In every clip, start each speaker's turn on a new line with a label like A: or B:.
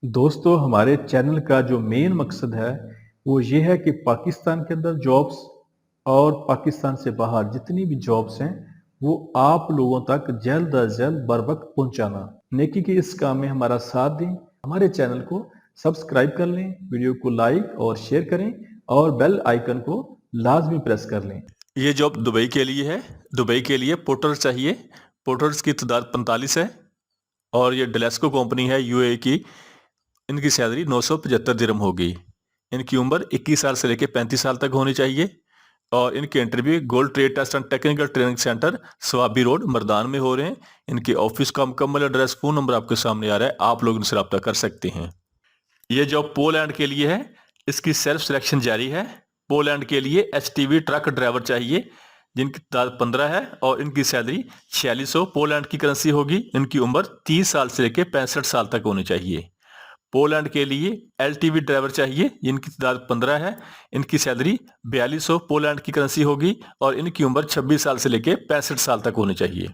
A: दोस्तों हमारे चैनल का जो मेन मकसद है वो ये है कि पाकिस्तान के अंदर जॉब्स और पाकिस्तान से बाहर जितनी भी जॉब्स हैं वो आप लोगों तक जल्द अज जल्द बर वक्त पहुंचाना। नेकी के इस काम में हमारा साथ दें, हमारे चैनल को सब्सक्राइब कर लें, वीडियो को लाइक और शेयर करें और बेल आइकन को लाजमी प्रेस कर लें।
B: ये जॉब दुबई के लिए है। दुबई के लिए पोर्टर चाहिए। पोर्टर्स की तादाद 45 है और ये डेलेस्को कंपनी है यूएई की। इनकी सैलरी 975 दिरहम होगी। इनकी उम्र 21 साल से लेकर 35 साल तक होनी चाहिए और इनके interview gold trade test and technical training centre Swabi road Mardan में हो रहे हैं। इनके ऑफिस का मुकम्मल एड्रेस, फोन नंबर आपके सामने आ रहा है, आप लोग इनसे रब्ता कर सकते हैं। ये जॉब पोलैंड के लिए है। इसकी सेल्फ सिलेक्शन जारी है। पोलैंड के लिए एचटीवी ट्रक ड्राइवर चाहिए जिनकी तादाद 15 है और इनकी सैलरी 4600 पोलैंड की करेंसी होगी। इनकी उम्र 30 साल से लेकर 65 साल तक होनी चाहिए। पोलैंड के लिए एलटीवी ड्राइवर चाहिए जिनकी तादाद 15 है। इनकी सैलरी 4200 पोलैंड की करेंसी होगी और इनकी उम्र 26 साल से लेकर 65 साल तक होनी चाहिए।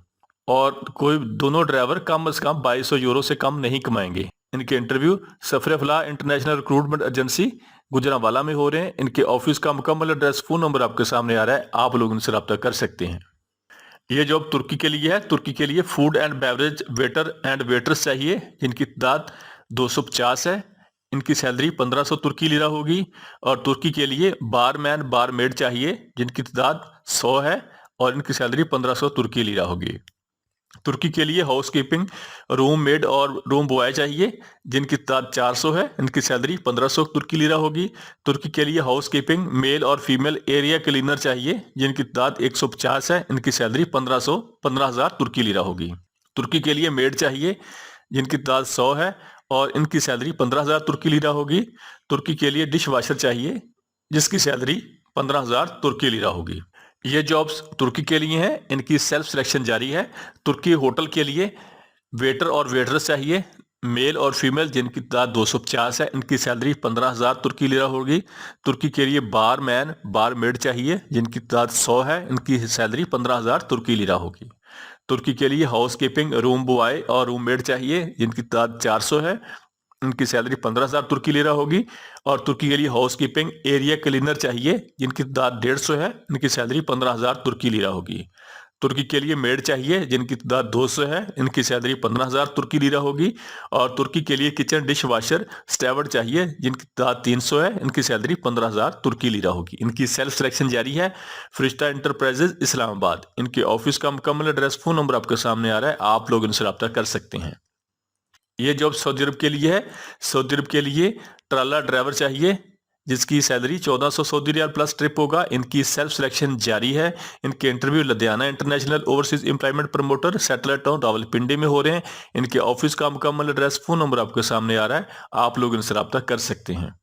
B: और कोई दोनों ड्राइवर कम से कम 2200 यूरो से कम नहीं कमाएंगे। इनके interview Safre Falah international recruitment agency Gujranwala में हो रहे हैं। इनके ऑफिस का मुकम्मल एड्रेस, फोन नंबर आपके सामने आ रहा है, आप लोग इनसे रब्ता कर सकते हैं। ये जॉब तुर्की के लिए है। तुर्की के लिए food and beverage waiter and waiters चाहिए जिनकी तादाद 250 है। इनकी सैलरी 1500 तुर्की लिरा होगी। और तुर्की के लिए बारमैन बारमेड चाहिए जिनकी तादाद 100 है और इनकी सैलरी 1500 तुर्की लिरा होगी। तुर्की के लिए हाउस कीपिंग रूम मेड और रूम बॉय चाहिए जिनकी तादाद 400 है। इनकी सैलरी 1500 तुर्की लिरा होगी। तुर्की के लिए हाउस कीपिंग मेल और फीमेल एरिया क्लीनर चाहिए जिनकी तादाद 150 है। इनकी सैलरी 15,000 तुर्की लिरा होगी। तुर्की के लिए मेड चाहिए जिनकी तादाद 100 है और इनकी सैलरी 15,000 तुर्की लिरा होगी। तुर्की के लिए डिश वाशर चाहिए जिसकी सैलरी 15,000 तुर्की लिरा होगी। ये जॉब्स तुर्की के लिए हैं। इनकी सेल्फ सिलेक्शन जारी है। तुर्की होटल के लिए वेटर और वेटर्स चाहिए मेल और फीमेल जिनकी तादाद 250 है। इनकी सैलरी 15,000 तुर्की लिरा होगी। तुर्की के लिए बारमैन बारमेड चाहिए जिनकी तादाद 100 है। इनकी सैलरी 15,000 तुर्की लिरा होगी। तुर्की के लिए हाउस कीपिंग रूम बॉय और रूम मेड चाहिए जिनकी तादाद 400 है। इनकी सैलरी 15,000 तुर्की लिरा होगी। और तुर्की के लिए हाउस कीपिंग एरिया क्लीनर चाहिए जिनकी तादाद 150 है। इनकी सैलरी 15,000 तुर्की लिरा होगी। तुर्की के लिए मेड चाहिए जिनकी तादाद 200 है। इनकी सैलरी 15,000 तुर्की लिरा होगी। और तुर्की के लिए किचन डिश वाशर स्टेवर्ड चाहिए जिनकी तादाद 300 है। इनकी सैलरी 15,000 तुर्की लिरा होगी। इनकी सेल्फ सिलेक्शन जारी है। फ्रिश्ता इंटरप्राइजेज इस्लामाबाद। इनके ऑफिस का मुकम्मल एड्रेस, फोन नंबर आपके सामने आ रहा है, आप लोग इनसे रब्ता कर सकते हैं। ये जॉब सऊदी अरब के लिए है। सऊदी अरब के लिए ट्राला ड्राइवर चाहिए जिसकी salary 1400 Saudi riyal plus trip होगा। इनकी सेल्फ सिलेक्शन जारी है। इनके interview Ludhiana international overseas employment promoter satellite town Rawalpindi में हो रहे हैं। इनके ऑफिस का मुकम्मल एड्रेस, फोन नंबर आपके सामने आ रहा है, आप लोग इनसे रब्ता कर सकते हैं।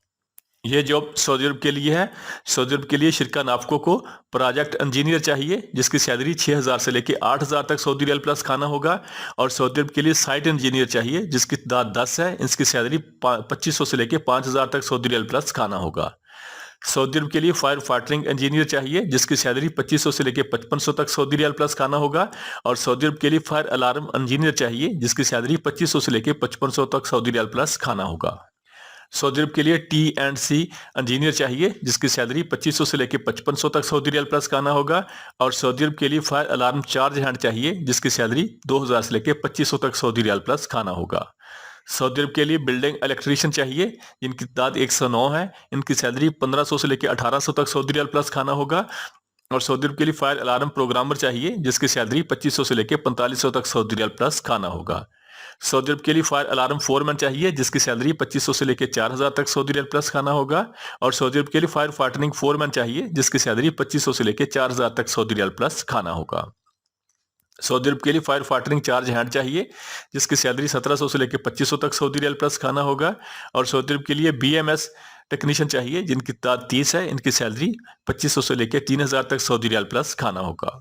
B: ये जॉब सऊदी अरब के लिए है। सऊदी अरब के लिए शिरका नाफको को प्रोजेक्ट इंजीनियर चाहिए जिसकी सैलरी 6,000 से लेकर 8,000 तक सऊदी रियाल प्लस खाना होगा। और सऊदी अरब के लिए साइट इंजीनियर चाहिए जिसकी तादाद 10 है। इसकी सैलरी 2500 से लेकर 5,000 तक सऊदी रियाल प्लस खाना होगा। सऊदी अरब के लिए फायर फाइटिंग इंजीनियर चाहिए जिसकी सैलरी 2500 से लेकर 5500 तक सऊदी रियाल प्लस खाना होगा। और सऊदी अरब के लिए फायर अलार्म इंजीनियर चाहिए जिसकी सैलरी 2500 से लेकर 5500 तक सऊदी रियाल प्लस खाना होगा। सऊदी अरब के लिए T&C इंजीनियर चाहिए जिसकी सैलरी 2500 से लेकर 5500 तक सऊदी रियाल प्लस खाना होगा। और सऊदी अरब के लिए फायर अलार्म चार्ज हैंड चाहिए जिसकी सैलरी 2000 से लेकर 2500 तक सऊदी रियाल प्लस खाना होगा। सऊदी अरब के लिए बिल्डिंग इलेक्ट्रीशियन चाहिए जिनकी तादाद 109 है। इनकी सैलरी 1500 से लेकर 1800 तक सऊदी रियाल प्लस खाना होगा। और सऊदी अरब के लिए फायर अलार्म प्रोग्रामर चाहिए जिसकी सैलरी 2500 से लेकर 4500 तक सऊदी रियाल प्लस खाना होगा। सऊदी अरब के लिए फायर अलार्म फोरमैन चाहिए जिसकी सैलरी 2500 से लेकर 4,000 तक सऊदी रियाल प्लस खाना होगा। और सऊदी अरब के लिए फायर फाइटिंग फोरमैन चाहिए जिसकी सैलरी 2500 से लेकर 4,000 तक सऊदी रियाल प्लस खाना होगा। सऊदी अरब के लिए फायर फाइटिंग चार्ज हैंड चाहिए जिसकी सैलरी 1700 से लेकर 2500 तक सऊदी रियाल प्लस खाना होगा। और सऊदी अरब के लिए BMS टेक्नीशियन चाहिए जिनकी तादाद 30 है। इनकी सैलरी 2500 से लेकर 3,000 तक सऊदी रियाल प्लस खाना होगा।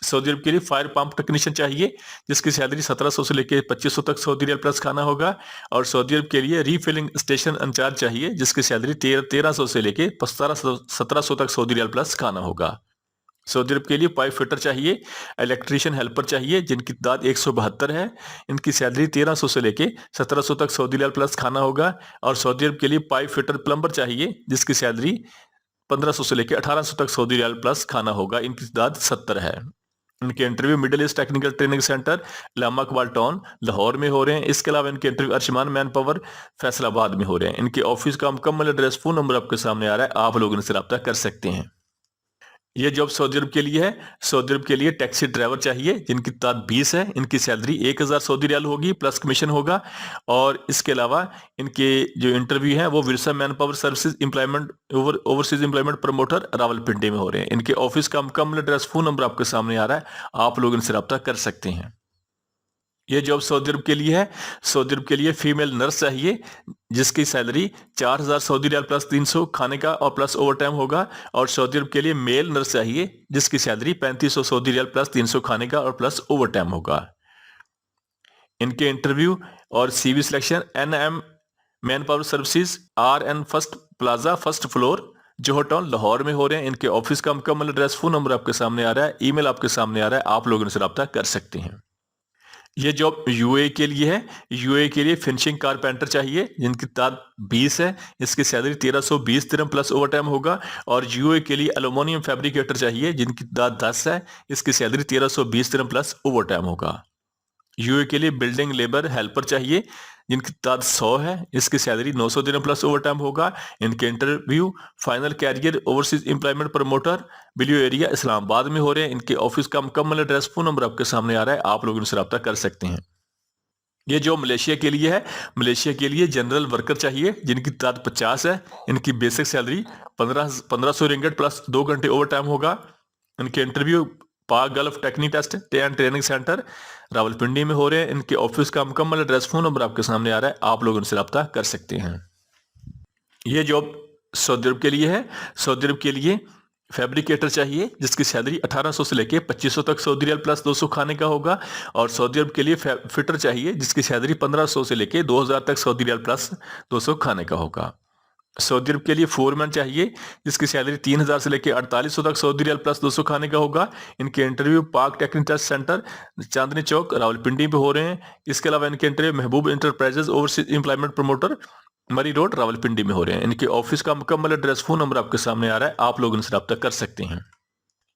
B: सऊदी अरब के लिए फायर पंप टेक्नीशियन चाहिए जिसकी सैलरी 1700 से लेकर 2500 तक सऊदी रियाल प्लस खाना होगा। और सऊदी अरब के लिए रीफिलिंग स्टेशन इंचार्ज चाहिए जिसकी सैलरी 1300 से लेकर 1700 तक सऊदी रियाल प्लस खाना होगा। सऊदी अरब के लिए पाइप फिटर चाहिए, इलेक्ट्रीशियन हेल्पर चाहिए जिनकी तादाद 172 है। इनकी सैलरी 1300 से लेके 1700 तक सऊदी रियाल प्लस खाना होगा। और सऊदी अरब के लिए पाइप फिटर प्लम्बर चाहिए जिसकी सैलरी 1500 से लेके 1800 तक सऊदी रियाल प्लस खाना होगा। इनकी तादाद 70 है। इनके interview middle east technical training centre Allama Iqbal town Lahore में हो रहे हैं। इसके अलावा इनके interview Arshman man power Faisalabad में हो रहे हैं। इनके ऑफिस का मुकम्मल एड्रेस, फोन नंबर आपके सामने आ रहा है, आप लोग इनसे रब्ता कर सकते हैं। ये जॉब सऊदी अरब के लिए है। सऊदी अरब के लिए टैक्सी ड्राइवर चाहिए जिनकी तादाद 20 है। इनकी सैलरी 1000 सऊदी रियाल होगी प्लस कमीशन होगा। और इसके अलावा इनके जो इंटरव्यू है वो Virsa man power services employment overseas employment promoter Rawalpindi में हो रहे हैं। इनके ऑफिस का मुकम्मल एड्रेस, फोन नंबर आपके सामने आ रहा है, आप लोग इनसे रब्ता कर सकते हैं। ये जॉब सऊदी अरब के लिए है। सऊदी अरब के लिए फीमेल नर्स चाहिए जिसकी सैलरी 4000 सऊदी रियाल प्लस 300 खाने का और प्लस ओवर टाइम होगा। और सऊदी अरब के लिए मेल नर्स चाहिए जिसकी सैलरी 3500 सऊदी रियाल प्लस 300 खाने का और प्लस ओवर टाइम होगा। इनके इंटरव्यू और CV selection NM man power services RN first plaza first floor Johar town Lahore में हो रहे हैं। इनके ऑफिस का मुकम्मल एड्रेस, फोन नंबर आपके सामने आ रहा है, ईमेल आपके सामने आ रहा है, आप लोग इनसे रब्ता कर सकते हैं। ये जॉब यूए के लिए है। यूए के लिए फिनिशिंग कारपेंटर चाहिए जिनकी तादाद 20 है। इसकी सैलरी 1320 दिरहम प्लस ओवर टाइम होगा। और यूए के लिए एल्युमिनियम फैब्रिकेटर चाहिए जिनकी तादाद 10 है। इसकी सैलरी 1320 दिरहम प्लस ओवर टाइम होगा। यूए के लिए बिल्डिंग लेबर हेल्पर चाहिए जिनकी तादाद 100 है। इसकी सैलरी 900 दिरहम प्लस ओवर टाइम होगा। इनके interview final career overseas employment promoter blue area Islamabad में हो रहे हैं। इनके ऑफिस का मुकम्मल एड्रेस, फोन नंबर आपके सामने आ रहा है, आप लोग इनसे रब्ता कर सकते हैं। ये जो मलेशिया के लिए है। मलेशिया के लिए जनरल वर्कर चाहिए जिनकी तादाद 50 है। इनकी बेसिक सैलरी 1500 रिंगट प्लस 2 घंटे ओवर टाइम होगा। इनके interview Pak Gulf technique test and training centre Rawalpindi में हो रहे हैं। इनके ऑफिस का मुकम्मल एड्रेस, फोन नंबर आपके सामने आ रहा है, आप लोग इनसे रब्ता कर सकते हैं। ये जॉब सऊदी अरब के लिए है। सऊदी अरब के लिए फैब्रिकेटर चाहिए जिसकी सैलरी 1800 से लेके 2500 तक सऊदी रियाल प्लस 200 खाने का होगा। और सऊदी अरब के लिए फिटर चाहिए जिसकी सैलरी 1500 से लेके 2000 तक सऊदी रियाल प्लस 200 खाने का होगा। सऊदी अरब के लिए फोरमैन चाहिए जिसकी सैलरी 3000 से लेके 4800 तक सऊदी रियाल प्लस 200 खाने का होगा। इनके इंटरव्यू पाक technique test centre Chandni Chowk Rawalpindi में हो रहे हैं। इसके अलावा इनके इंटरव्यू महबूब इंटरप्राइजेज ओवरसीज एम्प्लॉयमेंट प्रमोटर मरी रोड रावलपिंडी में हो रहे हैं। इनके ऑफिस का मुकम्मल एड्रेस, फोन नंबर आपके सामने आ रहा है, आप लोग इनसे रब्ता कर सकते हैं।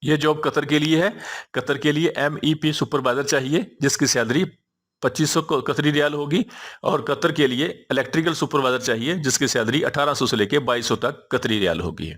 B: यह जॉब कतर के लिए है। कतर के लिए MEP सुपरवाइजर चाहिए जिसकी सैलरी 2500 कतरी रियाल होगी। और कतर के लिए इलेक्ट्रिकल सुपरवाइजर चाहिए जिसकी सैलरी 1800 से लेके 2200 तक कतरी रियाल होगी।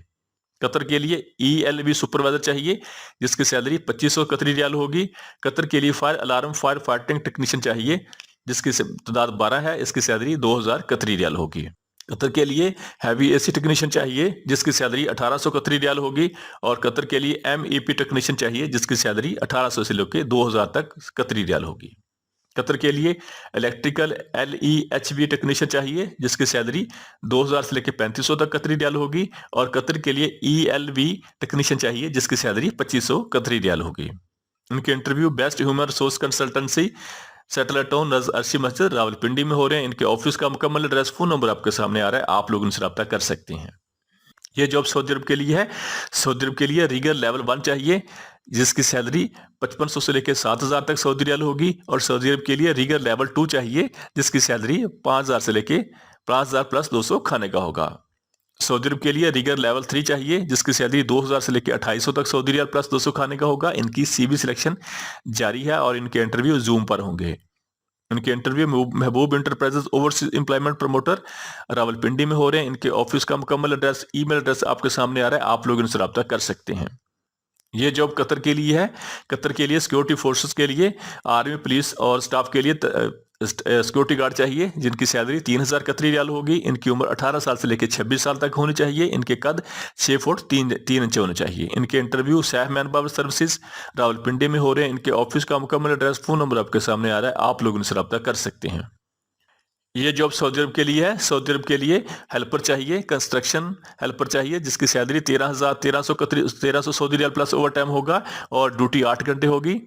B: कतर के लिए ELV सुपरवाइजर चाहिए जिसकी सैलरी 2500 कतरी रियाल होगी। कतर के लिए fire alarm fire fighting technician चाहिए जिसकी तादाद 12 है। इसकी सैलरी 2000 कतरी रियाल होगी। कतर के लिए हैवी AC टेक्नीशियन चाहिए जिसकी सैलरी 1800 कतरी रियाल होगी। और कतर के लिए MEP टेक्नीशियन चाहिए जिसकी सैलरी 1800 से लेकर 2000 तक कतरी रियाल होगी। कतर के लिए इलेक्ट्रिकल LEHV टेक्नीशियन चाहिए जिसकी सैलरी 2000 से लेकर 3500 तक कतरी रियाल होगी। और कतर के लिए ELV टेक्नीशियन चाहिए जिसकी सैलरी 2500 कतरी रियाल होगी। इनके interview best human resource consultancy satellite town Arshi मस्जिद रावलपिंडी में हो रहे हैं। इनके ऑफिस का मुकम्मल एड्रेस, फोन नंबर आपके सामने आ रहा है, आप लोग इनसे रब्ता कर सकते हैं। ये जॉब सऊदी अरब के लिए है। सऊदी अरब के लिए रीगर लेवल 1 चाहिए जिसकी सैलरी 5500 से लेकर 7000 तक सऊदी रियाल होगी। और सऊदी अरब के लिए रीगर लेवल 2 चाहिए जिसकी सैलरी 5000 से लेकर 5000 प्लस 200 खाने का होगा। सऊदी अरब के लिए रीगर लेवल 3 चाहिए जिसकी सैलरी 2000 से लेकर 2800 तक सऊदी रियाल प्लस 200 खाने का होगा। इनकी CV सिलेक्शन जारी है और इनके इंटरव्यू जूम पर होंगे। इनके इंटरव्यू महबूब enterprises overseas employment promoter Rawalpindi में हो रहे हैं। इनके ऑफिस का मुकम्मल एड्रेस, ईमेल एड्रेस आपके सामने आ रहा है, आप लोग इनसे रब्ता कर सकते हैं। ये जॉब कतर के लिए है। कतर के लिए सिक्योरिटी फोर्सेस के लिए आर्मी पुलिस और स्टाफ के लिए सिक्योरिटी गार्ड चाहिए जिनकी सैलरी 3000 कतरी रियाल होगी। इनकी उम्र 18 साल से लेकर 26 साल तक होनी चाहिए। इनके कद 6 फुट 3 इंच होने चाहिए। इनके interview Saif man power services Rawalpindi में हो रहे हैं। इनके ऑफिस का मुकम्मल एड्रेस, फोन नंबर आपके सामने आ रहा है, आप लोग इनसे रब्ता कर सकते हैं। ये जॉब सऊदी अरब के लिए है। सऊदी अरब के लिए हेल्पर चाहिए, कंस्ट्रक्शन हेल्पर चाहिए जिसकी salary 1300 Saudi riyal plus over time होगा। और ड्यूटी 8 घंटे होगी।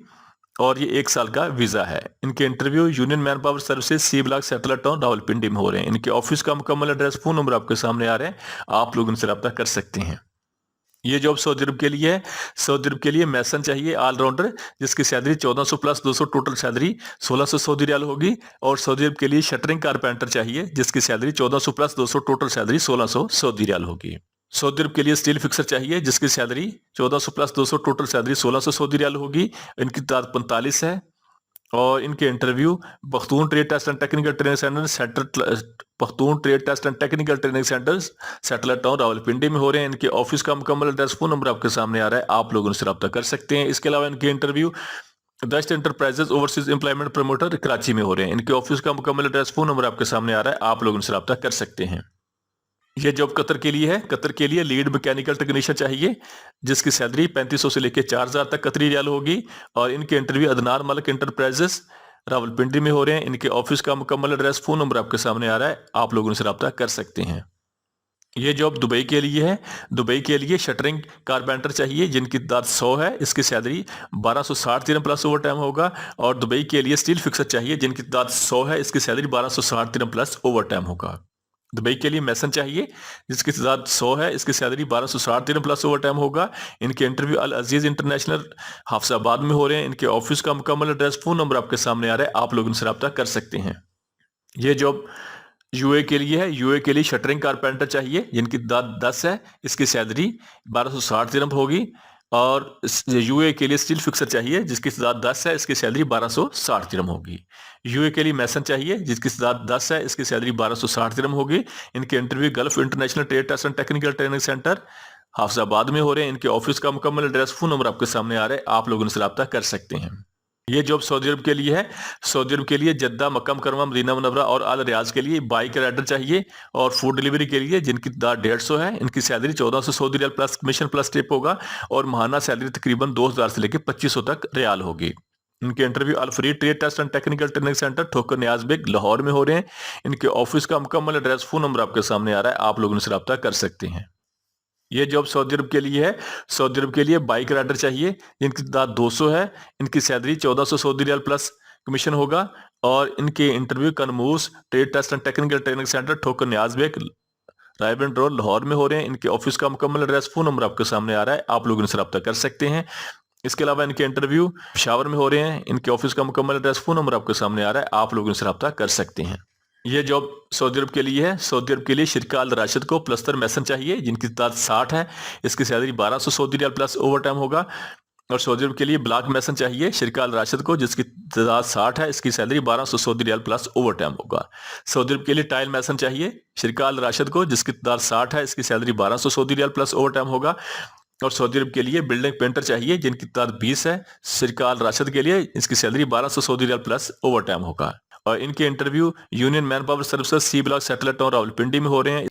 B: और ये 1 साल का वीजा है। इनके interview union man power services C block satellite town Rawalpindi में हो रहे हैं। इनके ऑफिस का मुकम्मल एड्रेस, फोन नंबर आपके सामने आ रहे हैं, आप लोग इनसे रब्ता कर सकते हैं। ये जॉब सऊदी अरब के लिए है। सऊदी अरब के लिए मैसन चाहिए ऑलराउंडर, जिसकी salary 1400 plus 200, total salary 1600 Saudi riyal होगी। और सऊदी अरब के लिए शटरिंग कारपेंटर चाहिए, जिसकी salary 1400 plus 200, total salary 1600 Saudi riyal होगी। सऊदी अरब के लिए स्टील फिक्सर चाहिए, जिसकी salary 1400 plus 200, total salary 1600 Saudi riyal होगी। इनकी तादाद 45 है और इनके interview Pakhtun trade test and technical training centre Pakhtun trade test and technical training centres satellite town Rawalpindi में हो रहे हैं। इनके ऑफिस का मुकम्मल एड्रेस, फोन नंबर आपके सामने आ रहा है, आप लोग उनसे रब्ता कर सकते हैं। इसके अलावा इनके interview best enterprises overseas employment promoter Karachi में हो रहे हैं। इनके ऑफिस का मुकम्मल एड्रेस, फोन नंबर आपके सामने आ रहा है, आप लोग उनसे रब्ता कर सकते हैं। ये जॉब कतर के लिए है। कतर के लिए लीड मैकेनिकल टेक्नीशियन चाहिए, जिसकी सैलरी 3500 से लेकर 4000 तक कतरी रियाल होगी। और इनके इंटरव्यू अदनार मलिक एंटरप्राइजेस रावलपिंडी में हो रहे हैं। इनके ऑफिस का मुकम्मल एड्रेस, फोन नंबर आपके सामने आ रहा है, आप लोग उनसे रब्ता कर सकते हैं। ये जॉब दुबई के लिए है। दुबई के लिए शटरिंग कारपेंटर चाहिए, जिनकी तादाद 100 है। इसकी सैलरी 1260 दिरहम प्लस ओवर टाइम होगा। और दुबई के लिए स्टील फिक्सर चाहिए, जिनकी तादाद 100 है। इसकी सैलरी 1260 दिरहम प्लस ओवर टाइम होगा। दुबई के लिए मैसन चाहिए, जिसकी तादाद 100 है। इसकी सैलरी 1260 दिरहम प्लस ओवर टाइम होगा। इनके इंटरव्यू अल अजीज इंटरनेशनल हाफसाबाद में हो रहे हैं। इनके ऑफिस का मुकम्मल एड्रेस, फोन नंबर आपके सामने आ रहा है, आप लोग इनसे रब्ता कर सकते हैं। ये जॉब यूए के लिए है। यूए के लिए शटरिंग कारपेंटर चाहिए, जिनकी तादाद 10 है। इसकी सैलरी 1260 दिरहम होगी। और यूए के लिए स्टील फिक्सर चाहिए, जिसकी तादाद 10 है। इसकी सैलरी 1260 दिरहम होगी। यूए के लिए मैसन चाहिए, जिसकी तादाद 10 है। इसकी सैलरी 1260 दिरहम होगी। इनके interview gulf international trade test and technical training centre Hafizabad में हो रहे हैं। इनके ऑफिस का मुकम्मल एड्रेस, फोन नंबर आपके सामने आ रहा है, आप लोग उनसे रब्ता कर सकते हैं। ये जॉब सऊदी अरब के लिए है। सऊदी अरब के लिए जद्दा, मक्का मुकर्रमा, मदीना मुनव्वरा और अल रियाज के लिए बाइक राइडर चाहिए। और फूड डिलीवरी के लिए, जिनकी तादाद 150 है। इनकी salary 1400 Saudi riyal plus commission plus tip होगा। और माहाना सैलरी तकरीबन 2000 से लेकर 2500 तक रियाल होगी। इनके interview Al free trade test and technical training centre Thokar Niaz bag Lahore में हो रहे हैं। इनके ऑफिस का मुकम्मल एड्रेस, फोन नंबर आपके सामने आ रहा है, आप लोग उनसे रब्ता कर सकते हैं। ये जॉब सऊदी अरब के लिए है। सऊदी अरब के लिए बाइक राइडर चाहिए, जिनकी तादाद 200 है। इनकी salary 1400 Saudi riyal plus commission होगा। और इनके इंटरव्यू कनमूस trade test and technical training centre Thokar Niaz Baig रायबन रोड लाहौर में हो रहे हैं। इनके ऑफिस का मुकम्मल एड्रेस, फोन नंबर आपके सामने आ रहा है, आप लोग इनसे रब्ता कर सकते हैं। इसके अलावा इनके इंटरव्यू पेशावर में हो रहे हैं। इनके ऑफिस का मुकम्मल एड्रेस, फोन नंबर आपके सामने आ रहा है, आप लोग इनसे रब्ता कर सकते हैं। ये जॉब सऊदी अरब के लिए है। सऊदी अरब के लिए शिरका अल राशिद को प्लस्तर मैसन चाहिए, जिनकी तादाद 60 है। इसकी salary 1200 Saudi riyal plus over time होगा। और सऊदी अरब के लिए ब्लॉक मैसन चाहिए शिरका अल राशिद को, जिसकी तादाद 60 है। इसकी salary 1200 Saudi riyal plus over time होगा। सऊदी अरब के लिए टाइल मैसन चाहिए शिरका अल राशिद को, जिसकी तादाद 60 है। इसकी salary 1200 Saudi riyal plus over time होगा। और सऊदी अरब के लिए बिल्डिंग पेंटर चाहिए, जिनकी तादाद 20 है। शिरका अल राशिद के लिए इसकी salary 1200 Saudi riyal plus over time होगा। और इनके interview union man power services C block satellite town Rawalpindi में हो रहे हैं।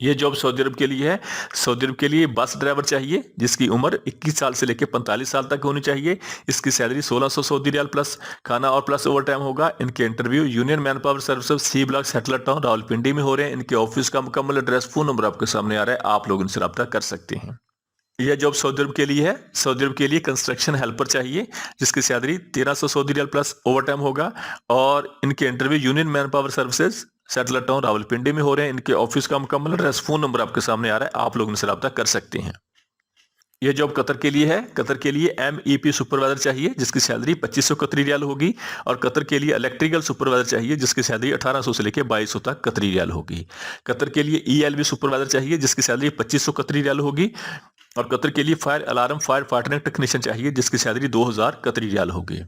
B: ये जॉब सऊदी अरब के लिए है। सऊदी अरब के लिए बस ड्राइवर चाहिए, जिसकी उम्र 21 साल से लेकर 45 साल तक होनी चाहिए। इसकी सैलरी 1600 सऊदी रियाल प्लस खाना और प्लस ओवर टाइम होगा। इनके interview union man power services C block satellite town Rawalpindi में हो रहे हैं। इनके ऑफिस का मुकम्मल एड्रेस, फोन नंबर आपके सामने आ रहा है, आप लोग इनसे रब्ता कर सकते हैं। यह जॉब सऊदी अरब के लिए है। सऊदी अरब के लिए कंस्ट्रक्शन हेल्पर चाहिए, जिसकी salary 1300 Saudi riyal plus over time होगा। और इनके interview union man power services satellite town Rawalpindi में हो रहे हैं। इनके ऑफिस का मुकम्मल एड्रेस, फोन नंबर आपके सामने आ रहा है, आप लोग इनसे रब्ता कर सकते हैं। यह जॉब कतर के लिए है। कतर के लिए MEP सुपरवाइजर चाहिए, जिसकी सैलरी 2500 कतरी रियाल होगी। और कतर के लिए इलेक्ट्रिकल सुपरवाइजर चाहिए, जिसकी सैलरी 1800 से लेकर 2200 तक कतरी रियाल होगी। कतर के लिए ELB सुपरवाइजर चाहिए, जिसकी सैलरी 2500 कतरी रियाल होगी। और कतर के लिए fire alarm fire fighting technician चाहिए, जिसकी सैलरी 2000 कतरी रियाल होगी।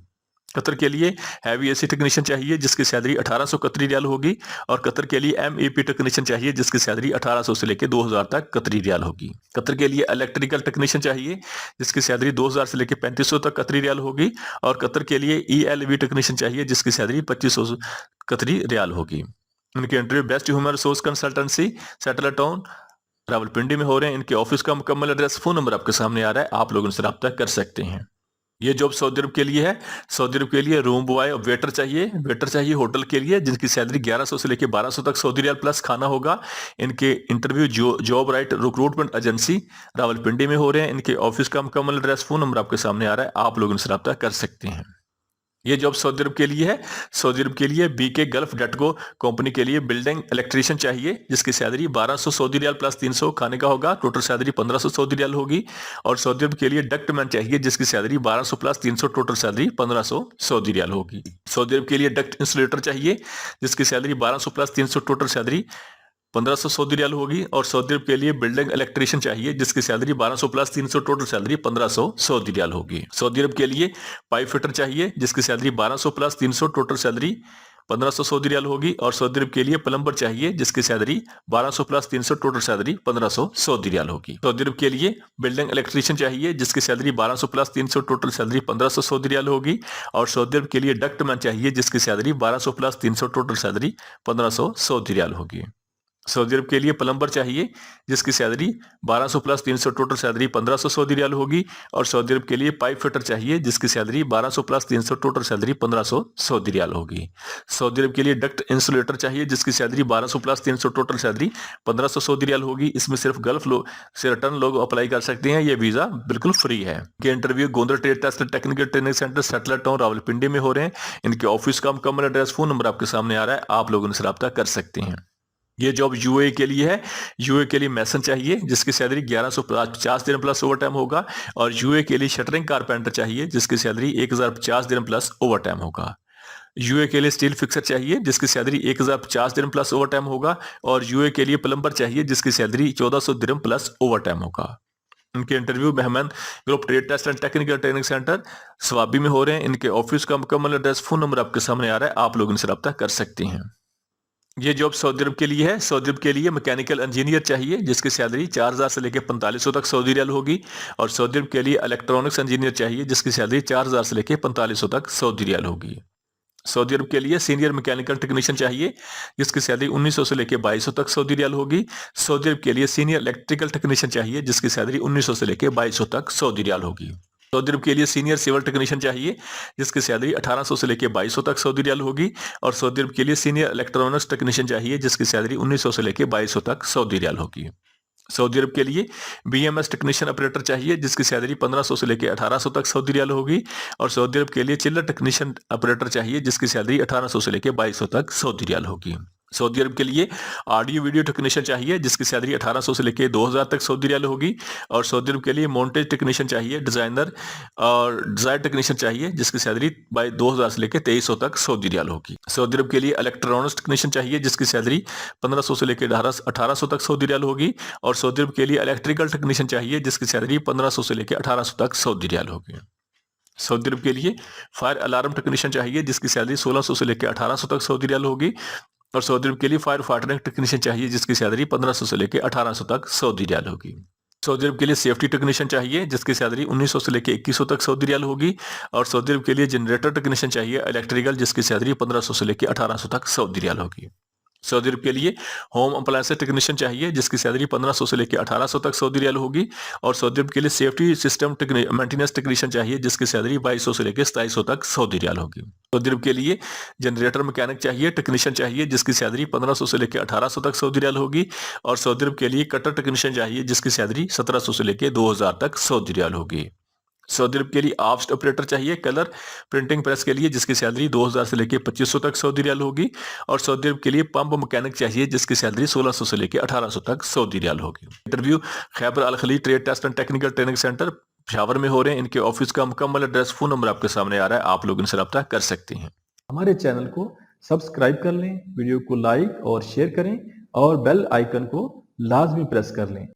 B: कतर के लिए हैवी AC टेक्नीशियन चाहिए, जिसकी सैलरी 1800 कतरी रियाल होगी। और कतर के लिए MEP टेक्नीशियन चाहिए, जिसकी सैलरी 1800 से लेकर 2000 तक कतरी रियाल होगी। कतर के लिए इलेक्ट्रिकल टेक्नीशियन चाहिए, जिसकी सैलरी 2000 से लेकर 3500 तक कतरी रियाल होगी। और कतर के लिए ELV टेक्नीशियन चाहिए, जिसकी सैलरी 2500 कतरी रियाल होगी। उनके interview best human resource consultancy satellite town Rawalpindi में हो रहे हैं। इनके ऑफिस का मुकम्मल एड्रेस, फोन नंबर आपके सामने आ रहा है, आप लोग उनसे रब्ता कर सकते हैं। ये जॉब सऊदी अरब के लिए है। सऊदी अरब के लिए रूम बॉय और वेटर चाहिए होटल के लिए, जिनकी सैलरी 1100 से लेकर 1200 तक सऊदी रियाल प्लस खाना होगा। इनके interview job right recruitment agency Rawalpindi में हो रहे हैं। इनके ऑफिस का मुकम्मल एड्रेस, फोन नंबर आपके सामने आ रहा है, आप लोग इनसे रब्ता कर सकते हैं। ये जॉब सऊदी अरब के लिए है। सऊदी अरब के लिए बीके गल्फ डटको कंपनी के लिए बिल्डिंग इलेक्ट्रिशियन चाहिए, जिसकी सैलरी 1200 सऊदी रियाल प्लस 300 खाने का होगा। टोटल सैलरी 1500 सऊदी रियाल होगी। और सऊदी अरब के लिए डक्टमैन चाहिए, जिसकी salary 1200 plus 300 total salary 1500 Saudi riyal होगी। सऊदी अरब के लिए डक्ट इंसुलेटर चाहिए, जिसकी salary 1200 plus 300 total salary 1500 Saudi riyal होगी। और सऊदी अरब के लिए बिल्डिंग इलेक्ट्रिशियन चाहिए, जिसकी salary 1200 plus 300 total salary 1500 Saudi riyal होगी। सऊदी अरब के लिए पाइप फिटर चाहिए, जिसकी salary 1200 plus 300 total salary 1500 Saudi riyal होगी। और सऊदी अरब के लिए प्लम्बर चाहिए, जिसकी salary 1200 plus 300 total salary 1500 Saudi riyal होगी। सऊदी अरब के लिए बिल्डिंग इलेक्ट्रिशियन चाहिए, जिसकी salary 1200 plus 300 total salary 1500 Saudi riyal होगी। और सऊदी अरब के लिए डक्टमैन चाहिए, जिसकी salary 1200 plus 300 total salary 1500 Saudi riyal होगी। सऊदी अरब के लिए प्लम्बर चाहिए, जिसकी salary 1200 plus 300 total salary 1500 Saudi riyal होगी। और सऊदी अरब के लिए पाइप फिटर चाहिए, जिसकी salary 1200 plus 300 total salary 1500 Saudi riyal होगी। सऊदी अरब के लिए डक्ट इंसुलेटर चाहिए, जिसकी salary 1200 plus 300 total salary 1500 Saudi riyal होगी। इसमें सिर्फ गल्फ से रिटर्न लोग अप्लाई कर सकते हैं, ये वीजा बिल्कुल फ्री है। इनके interview Gondar trade test technical training centre satellite town Rawalpindi में हो रहे हैं। इनके ऑफिस का मुकम्मल एड्रेस फोन नंबर आपके सामने आ रहा है, आप लोग इनसे रब्ता कर सकते हैं। ये जॉब यूए के लिए है। यूए के लिए मैसन चाहिए, जिसकी सैलरी 1150 दिन प्लस ओवर टाइम होगा। और यूए के लिए शटरिंग कारपेंटर चाहिए, जिसकी सैलरी 1050 दिन प्लस ओवर टाइम होगा। यूए के लिए स्टील फिक्सर चाहिए, जिसकी सैलरी 1050 दिन प्लस ओवर टाइम होगा। और यूए के लिए प्लम्बर चाहिए, जिसकी सैलरी 1400 दिन प्लस ओवर टाइम होगा। इनके interview Mehman group trade test and technical training centre Swabi में हो रहे हैं। इनके ऑफिस का मुकम्मल एड्रेस फोन नंबर आपके सामने आ रहा है, आप लोग इनसे रब्ता कर सकते हैं। ये जॉब सऊदी अरब के लिए है। सऊदी अरब के लिए मैकेनिकल इंजीनियर चाहिए, जिसकी सैलरी 4000 से लेकर 4500 तक सऊदी रियाल होगी। और सऊदी अरब के लिए इलेक्ट्रॉनिक्स इंजीनियर चाहिए, जिसकी सैलरी 4000 से लेकर 4500 तक सऊदी रियाल होगी। सऊदी अरब के लिए सीनियर मैकेनिकल टेक्नीशियन चाहिए, जिसकी सैलरी 1900 से लेकर 2200 तक सऊदी रियाल होगी। सऊदी अरब के लिए सीनियर इलेक्ट्रिकल टेक्नीशियन चाहिए, जिसकी सैलरी 1900 से लेकर 2200 तक सऊदी रियाल होगी। सऊदी अरब के लिए सीनियर सिविल टेक्नीशियन चाहिए, जिसकी सैलरी 1800 से लेकर 2200 तक सऊदी रियाल होगी। और सऊदी अरब के लिए सीनियर इलेक्ट्रॉनिक्स टेक्नीशियन चाहिए, जिसकी सैलरी 1900 से लेकर 2200 तक सऊदी रियाल होगी। सऊदी अरब के लिए बीएमएस टेक्नीशियन ऑपरेटर चाहिए, जिसकी सैलरी 1500 से लेकर 1800 तक सऊदी रियाल होगी। और सऊदी अरब के लिए चिल्लर टेक्नीशियन ऑपरेटर चाहिए, जिसकी सैलरी 1800 से लेकर 2200 तक सऊदी रियाल होगी। सऊदी अरब के लिए ऑडियो वीडियो टेक्नीशियन चाहिए, जिसकी सैलरी 1800 से लेकर 2000 तक सऊदी रियाल होगी। और सऊदी अरब के लिए मॉन्टेज टेक्नीशियन चाहिए, डिजाइनर और डिजाइन टेक्नीशियन चाहिए, जिसकी सैलरी 2000 से लेकर 2300 तक सऊदी रियाल होगी। सऊदी अरब के लिए इलेक्ट्रॉनिक्स टेक्नीशियन चाहिए, जिसकी सैलरी 1500 से लेकर 1800 तक सऊदी रियाल होगी। और सऊदी अरब के लिए इलेक्ट्रिकल टेक्नीशियन चाहिए, जिसकी सैलरी 1500 से लेकर 1800 तक सऊदी रियाल होगी। सऊदी अरब के लिए फायर अलार्म टेक्नीशियन चाहिए, जिसकी सैलरी 1600 से लेकर 1800 तक सऊदी रियाल होगी। और सऊदी अरब के लिए फायर फाइटिंग टेक्नीशियन चाहिए, जिसकी सैलरी 1500 से लेकर 1800 तक सऊदी रियाल होगी। सऊदी अरब के लिए सेफ्टी टेक्नीशियन चाहिए, जिसकी सैलरी 1900 से लेकर 2100 तक सऊदी रियाल होगी। और सऊदी अरब के लिए जनरेटर टेक्नीशियन चाहिए इलेक्ट्रिकल, जिसकी सैलरी 1500 से लेकर 1800 तक सऊदी रियाल होगी। सऊदी अरब के लिए होम अप्लायंसेस टेक्नीशियन चाहिए, जिसकी सैलरी 1500 से लेकर 1800 तक सऊदी रियाल होगी। और सऊदी अरब के लिए सेफ्टी सिस्टम मेंटेनेंस टेक्नीशियन चाहिए, जिसकी सैलरी 2200 से लेकर 2700 तक सऊदी रियाल होगी। सऊदी अरब के लिए जनरेटर मैकेनिक चाहिए, टेक्नीशियन चाहिए, जिसकी सैलरी 1500 से लेकर 1800 तक सऊदी रियाल होगी। और सऊदी अरब के लिए कटर टेक्नीशियन चाहिए, जिसकी सैलरी 1700 से लेकर 2000 तक सऊदी रियाल होगी। सऊदी अरब के लिए आफ्ट ऑपरेटर चाहिए कलर प्रिंटिंग प्रेस के लिए, जिसकी सैलरी 2000 से लेकर 2500 तक सऊदी रियाल होगी। और सऊदी अरब के लिए पंप मैकेनिक चाहिए, जिसकी सैलरी 1600 से लेकर 1800 तक सऊदी रियाल होगी। Interview Khyber Al Khaleej trade test and technical training centre Peshawar में हो रहे हैं। इनके ऑफिस का मुकम्मल एड्रेस फोन नंबर आपके सामने आ रहा है, आप लोग इनसे रब्ता कर सकते हैं।
A: हमारे चैनल को सब्सक्राइब कर लें, वीडियो को लाइक और शेयर करें और बेल आइकन को लाजमी प्रेस कर लें।